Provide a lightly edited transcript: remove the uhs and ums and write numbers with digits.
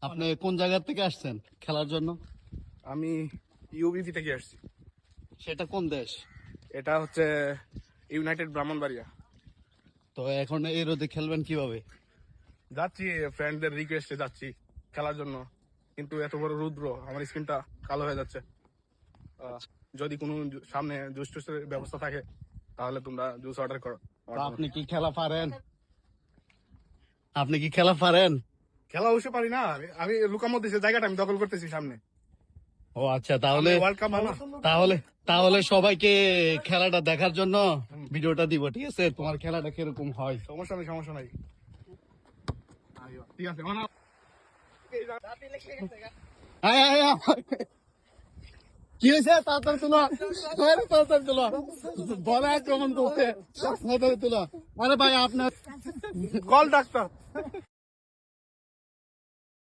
আপনি কোন জায়গা থেকে আসছেন খেলার জন্য? আমি ইউবিপি থেকে আসছি। সেটা কোন দেশ? এটা হচ্ছে ইউনাইটেড ব্রাহ্মণবাড়িয়া। তো এখন এই রোদে খেলবেন কিভাবে? যাচ্ছি ফ্রেন্ডদের রিকোয়েস্টে যাচ্ছি খেলার জন্য, কিন্তু এত বড় রুদ্র আমার স্কিনটা কালো হয়ে যাচ্ছে। যদি কোনো সামনে জুস টুসের ব্যবস্থা থাকে তাহলে তোমরা জুস অর্ডার করো। তো আপনি কি খেলা পারেন? আপনি কি খেলা পারেন? খেলা অবশ্যই পারি না, আমি লুকার মধ্যে জায়গাটা আমি দখল করতেছি সামনে। ও আচ্ছা, তাহলে ওয়ার্ল্ড কাপ না। তাহলে তাহলে সবাইকে খেলাটা দেখার জন্য ভিডিওটা দিব, ঠিক আছে? তোমার খেলাটা কিরকম হয়। সমস্যা নেই, সমস্যা নাই। ঠিক আছে। আয়, আয়, আয়। কি হয়েছে? তাড়াতাড়ি তুলো, তাড়াতাড়ি তুলো, বলে আক্রমণ করতে, তাড়াতাড়ি তুলো। আরে ভাই আপনার কল ডাক্তার।